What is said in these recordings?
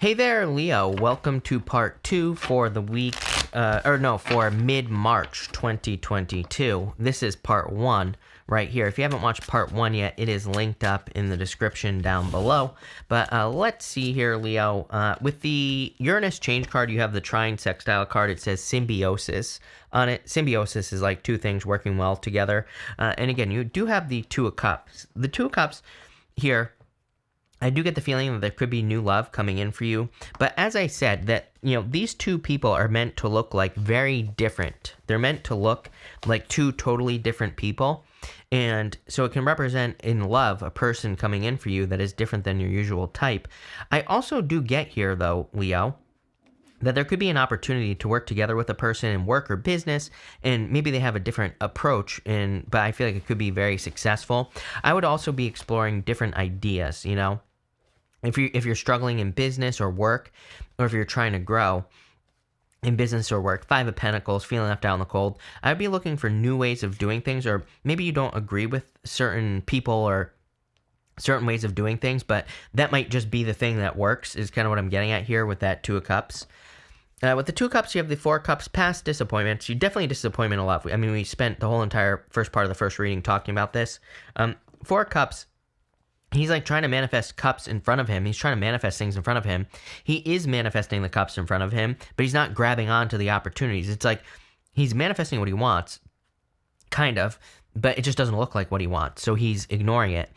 Hey there, Leo. Welcome to part 2 for the week, for mid-March 2022. This is part 1 right here. If you haven't watched part 1 yet, it is linked up in the description down below. But let's see here, Leo. With the Uranus change card, you have the trine sextile card. It says symbiosis on it. Symbiosis is like two things working well together. And again, you do have the Two of Cups. The Two of Cups here, I do get the feeling that there could be new love coming in for you. But as I said, that, these two people are meant to look like very different. They're meant to look like two totally different people. And so it can represent in love a person coming in for you that is different than your usual type. I also do get here, though, Leo, that there could be an opportunity to work together with a person in work or business, and maybe they have a different approach, but I feel like it could be very successful. I would also be exploring different ideas, If you're struggling in business or work, or if you're trying to grow in business or work, Five of Pentacles, feeling left out in the cold, I'd be looking for new ways of doing things, or maybe you don't agree with certain people or certain ways of doing things, but that might just be the thing that works, is kind of what I'm getting at here with that Two of Cups. With the Two of Cups, you have the Four of Cups, past disappointments. You definitely disappointment a lot. I mean, we spent the whole entire first part of the first reading talking about this. Four of Cups, he's like trying to manifest cups in front of him. He's trying to manifest things in front of him. He is manifesting the cups in front of him, but he's not grabbing onto the opportunities. It's like he's manifesting what he wants, kind of, but it just doesn't look like what he wants. So he's ignoring it.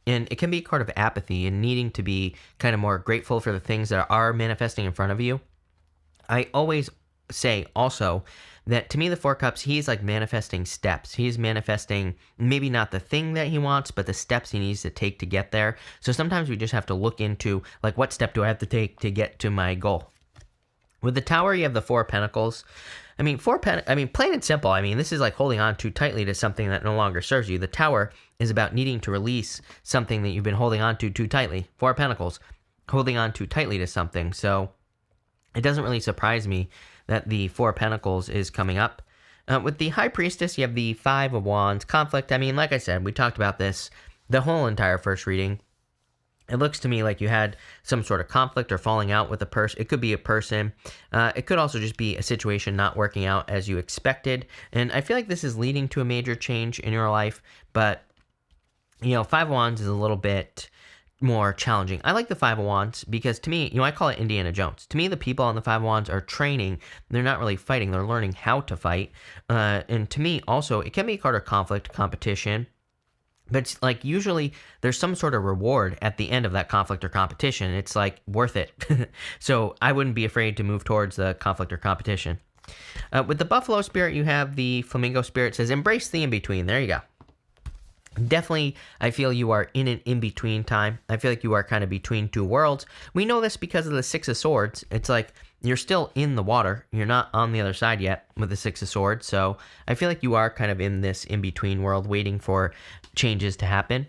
And it can be a card of apathy and needing to be kind of more grateful for the things that are manifesting in front of you. I always say also that to me, the Four of Cups, he's like manifesting steps. He's manifesting maybe not the thing that he wants, but the steps he needs to take to get there. So sometimes we just have to look into, like, what step do I have to take to get to my goal? With the Tower, you have the Four of Pentacles. Plain and simple. This is like holding on too tightly to something that no longer serves you. The Tower is about needing to release something that you've been holding on to too tightly. Four of Pentacles, holding on too tightly to something. So it doesn't really surprise me that the Four of Pentacles is coming up. With the High Priestess, you have the Five of Wands, conflict. Like I said, we talked about this the whole entire first reading. It looks to me like you had some sort of conflict or falling out with a person. It could be a person. It could also just be a situation not working out as you expected. And I feel like this is leading to a major change in your life. But, Five of Wands is a little bit more challenging. I like the Five of Wands because to me, I call it Indiana Jones. To me, the people on the Five of Wands are training. They're not really fighting. They're learning how to fight. And to me, also, it can be a card of conflict, competition. But it's like usually there's some sort of reward at the end of that conflict or competition. It's like worth it. So I wouldn't be afraid to move towards the conflict or competition. With the Buffalo Spirit, you have the Flamingo Spirit. It says embrace the in-between. There you go. Definitely, I feel you are in an in-between time. I feel like you are kind of between two worlds. We know this because of the Six of Swords. It's like you're still in the water. You're not on the other side yet with the Six of Swords. So I feel like you are kind of in this in-between world waiting for changes to happen.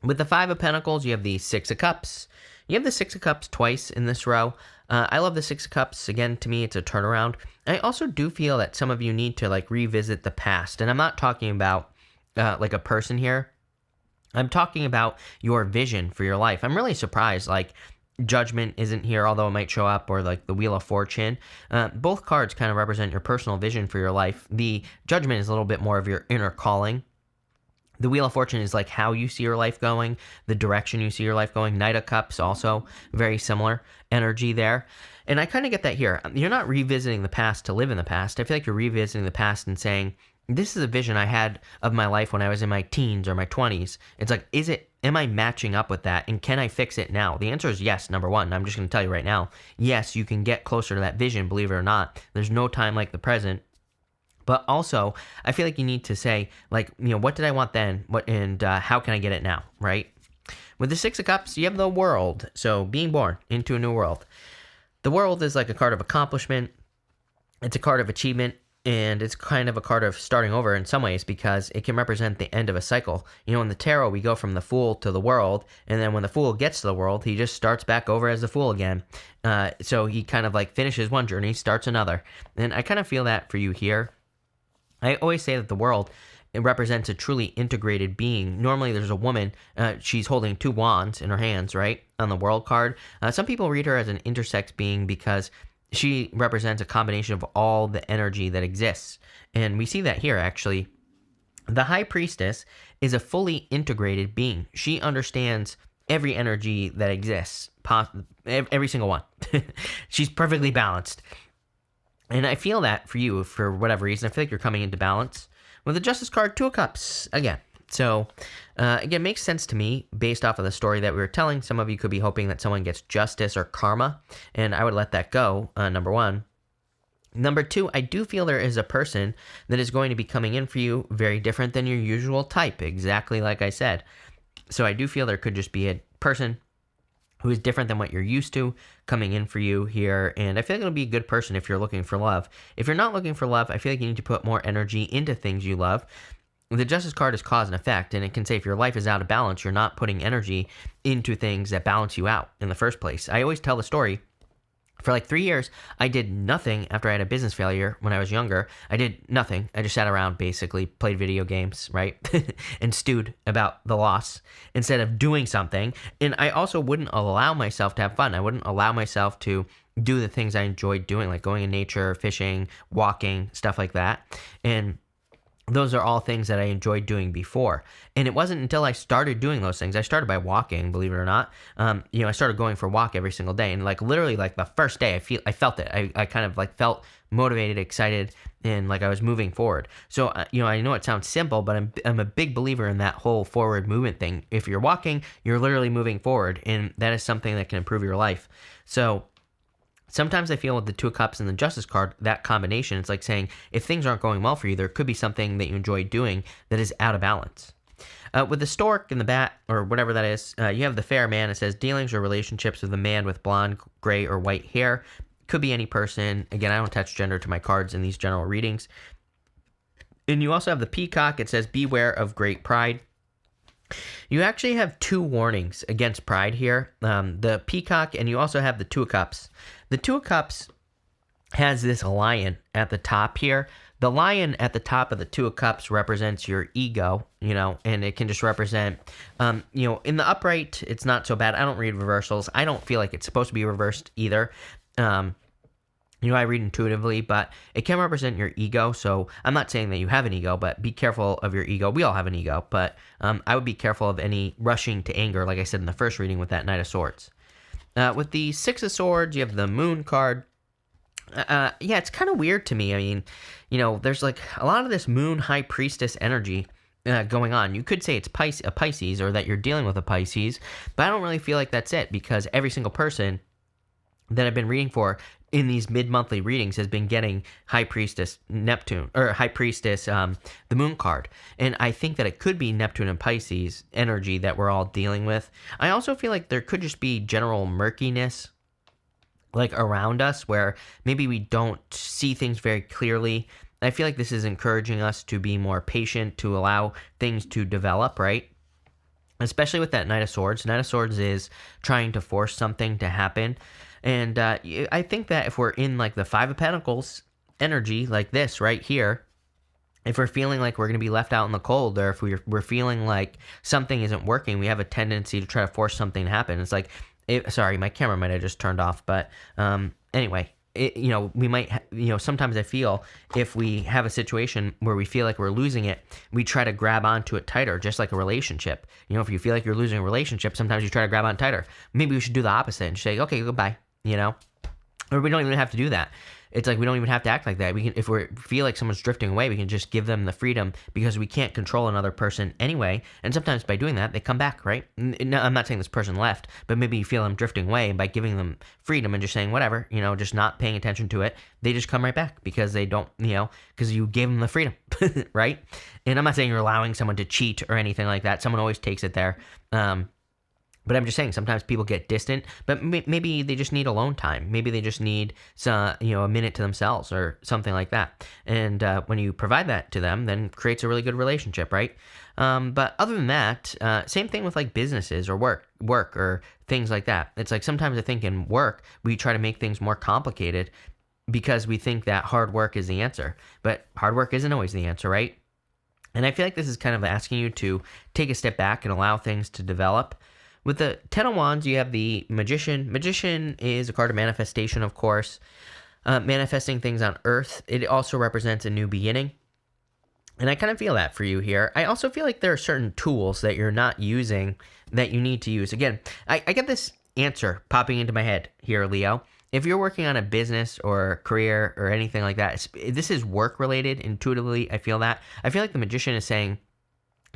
With the Five of Pentacles, you have the Six of Cups. You have the Six of Cups twice in this row. I love the Six of Cups. Again, to me, it's a turnaround. I also do feel that some of you need to revisit the past. And I'm not talking about like a person here. I'm talking about your vision for your life. I'm really surprised, Judgment isn't here, although it might show up, or the Wheel of Fortune. Both cards kind of represent your personal vision for your life. The Judgment is a little bit more of your inner calling. The Wheel of Fortune is how you see your life going, the direction you see your life going. Knight of Cups, also very similar energy there. And I kind of get that here. You're not revisiting the past to live in the past. I feel like you're revisiting the past and saying, this is a vision I had of my life when I was in my teens or my 20s. It's like, am I matching up with that? And can I fix it now? The answer is yes, number one. I'm just going to tell you right now. Yes, you can get closer to that vision, believe it or not. There's no time like the present. But also, I feel like you need to say, what did I want then? How can I get it now, right? With the Six of Cups, you have the World. So being born into a new world. The World is like a card of accomplishment. It's a card of achievement. And it's kind of a card of starting over in some ways because it can represent the end of a cycle. In the tarot, we go from the Fool to the World, and then when the Fool gets to the World, he just starts back over as the Fool again. So he kind of finishes one journey, starts another. And I kind of feel that for you here. I always say that the World it represents a truly integrated being. Normally, there's a woman, she's holding 2 wands in her hands, right, on the World card. Some people read her as an intersex being because she represents a combination of all the energy that exists. And we see that here, actually. The High Priestess is a fully integrated being. She understands every energy that exists, every single one. She's perfectly balanced. And I feel that for you, for whatever reason. I feel like you're coming into balance. With the Justice card, 2 of Cups again. So, again, makes sense to me based off of the story that we were telling. Some of you could be hoping that someone gets justice or karma, and I would let that go, number 1. Number 2, I do feel there is a person that is going to be coming in for you very different than your usual type, exactly like I said. So I do feel there could just be a person who is different than what you're used to coming in for you here. And I feel like it'll be a good person if you're looking for love. If you're not looking for love, I feel like you need to put more energy into things you love. The Justice card is cause and effect, and it can say if your life is out of balance, you're not putting energy into things that balance you out in the first place. I always tell the story. For like 3 years, I did nothing after I had a business failure when I was younger. I did nothing. I just sat around, basically, played video games, right? And stewed about the loss instead of doing something. And I also wouldn't allow myself to have fun. I wouldn't allow myself to do the things I enjoyed doing, like going in nature, fishing, walking, stuff like that. And those are all things that I enjoyed doing before. And it wasn't until I started doing those things. I started by walking, believe it or not. I started going for a walk every single day. And like literally like the first day, I felt it. I kind of like felt motivated, excited, and like I was moving forward. So, I know it sounds simple, but I'm a big believer in that whole forward movement thing. If you're walking, you're literally moving forward. And that is something that can improve your life. So sometimes I feel with the 2 of Cups and the Justice card, that combination, it's like saying if things aren't going well for you, there could be something that you enjoy doing that is out of balance. With the Stork and the Bat, or whatever that is, you have the Fair Man. It says dealings or relationships with a man with blonde, gray, or white hair. Could be any person. Again, I don't attach gender to my cards in these general readings. And you also have the Peacock. It says beware of great pride. You actually have 2 warnings against pride here. The Peacock, and you also have the 2 of Cups. The 2 of Cups has this lion at the top here. The lion at the top of the 2 of Cups represents your ego, and it can just represent, in the upright, it's not so bad. I don't read reversals. I don't feel like it's supposed to be reversed either. I read intuitively, but it can represent your ego. So I'm not saying that you have an ego, but be careful of your ego. We all have an ego, but I would be careful of any rushing to anger, like I said in the first reading with that Knight of Swords. With the 6 of Swords, you have the Moon card. It's kind of weird to me. I mean, there's like a lot of this Moon High Priestess energy going on. You could say it's a Pisces, or that you're dealing with a Pisces, but I don't really feel like that's it, because every single person that I've been reading for in these mid-monthly readings has been getting High Priestess Neptune, or High Priestess, the Moon card. And I think that it could be Neptune and Pisces energy that we're all dealing with. I also feel like there could just be general murkiness like around us, where maybe we don't see things very clearly. I feel like this is encouraging us to be more patient, to allow things to develop, right? Especially with that Knight of Swords. Knight of Swords is trying to force something to happen. And I think that if we're in like the 5 of Pentacles energy, like this right here, if we're feeling like we're going to be left out in the cold, or if we're feeling like something isn't working, we have a tendency to try to force something to happen. It's like, sorry, my camera might have just turned off, but anyway, we might, sometimes I feel if we have a situation where we feel like we're losing it, we try to grab onto it tighter, just like a relationship. If you feel like you're losing a relationship, sometimes you try to grab on tighter. Maybe we should do the opposite and say, okay, goodbye, or we don't even have to do that. It's like we don't even have to act like that. We can, if we feel like someone's drifting away, we can just give them the freedom, because we can't control another person anyway. And sometimes by doing that, they come back, right? No, I'm not saying this person left, but maybe you feel them drifting away, and by giving them freedom and just saying whatever, just not paying attention to it, they just come right back, because they don't, because you gave them the freedom, right? And I'm not saying you're allowing someone to cheat or anything like that. Someone always takes it there. But I'm just saying, sometimes people get distant, but maybe they just need alone time. Maybe they just need a minute to themselves or something like that. And when you provide that to them, then creates a really good relationship, right? But other than that, same thing with like businesses or work or things like that. It's like sometimes I think in work, we try to make things more complicated because we think that hard work is the answer. But hard work isn't always the answer, right? And I feel like this is kind of asking you to take a step back and allow things to develop. With the Ten of Wands, you have the Magician. Magician is a card of manifestation, of course. Manifesting things on Earth. It also represents a new beginning. And I kind of feel that for you here. I also feel like there are certain tools that you're not using that you need to use. Again, I get this answer popping into my head here, Leo. If you're working on a business or career or anything like that, this is work related. Intuitively, I feel that. I feel like the Magician is saying,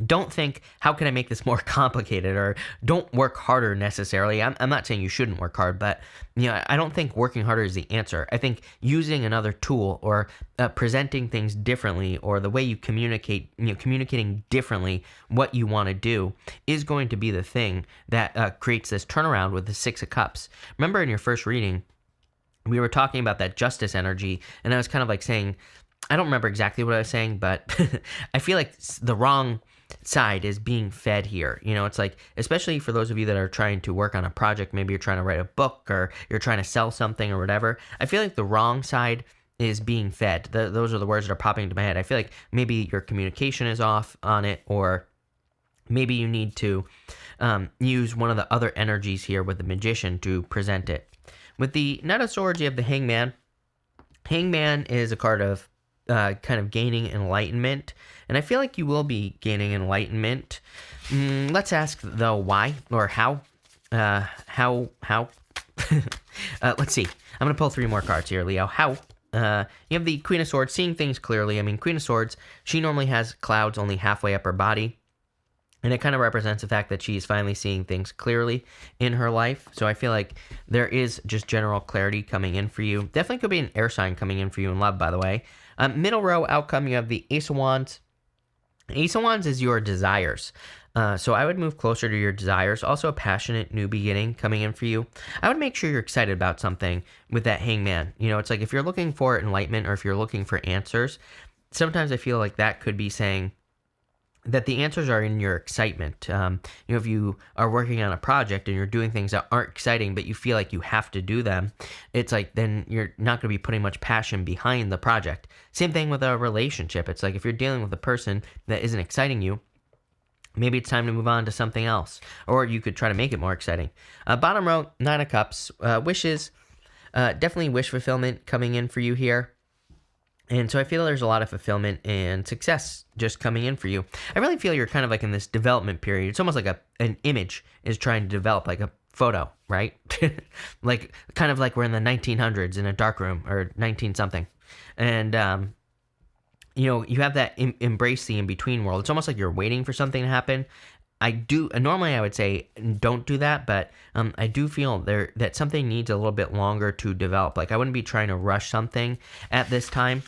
don't think, how can I make this more complicated, or don't work harder necessarily. I'm not saying you shouldn't work hard, but I don't think working harder is the answer. I think using another tool, or presenting things differently, or the way you communicate, communicating differently what you want to do is going to be the thing that creates this turnaround with the Six of Cups. Remember in your first reading, we were talking about that justice energy, and I was kind of like saying, I don't remember exactly what I was saying, but I feel like the wrong side is being fed here. It's like, especially for those of you that are trying to work on a project, maybe you're trying to write a book or you're trying to sell something or whatever. I feel like the wrong side is being fed. Those are the words that are popping into my head. I feel like maybe your communication is off on it, or maybe you need to use one of the other energies here with the Magician to present it. With the Knight of Swords, you have the Hangman. Hangman is a card of kind of gaining enlightenment, and I feel like you will be gaining enlightenment. Let's ask though why or how. How? Let's see. I'm gonna pull 3 more cards here, Leo. How? You have the Queen of Swords, seeing things clearly. I mean, Queen of Swords, she normally has clouds only halfway up her body. And it kind of represents the fact that she's finally seeing things clearly in her life. So I feel like there is just general clarity coming in for you. Definitely could be an air sign coming in for you in love, by the way. Middle row outcome, you have the Ace of Wands. Ace of Wands is your desires. So I would move closer to your desires. Also a passionate new beginning coming in for you. I would make sure you're excited about something with that Hangman. It's like if you're looking for enlightenment or if you're looking for answers, sometimes I feel like that could be saying that the answers are in your excitement. If you are working on a project and you're doing things that aren't exciting, but you feel like you have to do them, it's like then you're not going to be putting much passion behind the project. Same thing with a relationship. It's like if you're dealing with a person that isn't exciting you, maybe it's time to move on to something else, or you could try to make it more exciting. Bottom row, 9 of Cups, wishes, definitely wish fulfillment coming in for you here. And so I feel there's a lot of fulfillment and success just coming in for you. I really feel you're kind of like in this development period. It's almost like an image is trying to develop, like a photo, right? Like kind of like we're in the 1900s in a dark room, or 19 something. And, you have that embrace the in-between world. It's almost like you're waiting for something to happen. Normally I would say don't do that, but I do feel that something needs a little bit longer to develop. Like I wouldn't be trying to rush something at this time.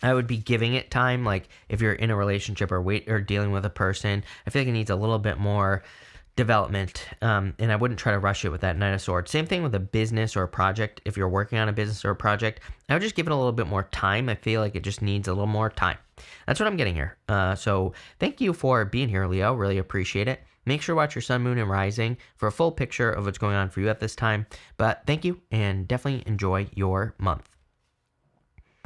I would be giving it time. Like if you're in a relationship or dealing with a person, I feel like it needs a little bit more development, and I wouldn't try to rush it with that Knight of Swords. Same thing with a business or a project. If you're working on a business or a project, I would just give it a little bit more time. I feel like it just needs a little more time. That's what I'm getting here. So thank you for being here, Leo. Really appreciate it. Make sure to watch your sun, moon, and rising for a full picture of what's going on for you at this time. But thank you, and definitely enjoy your month.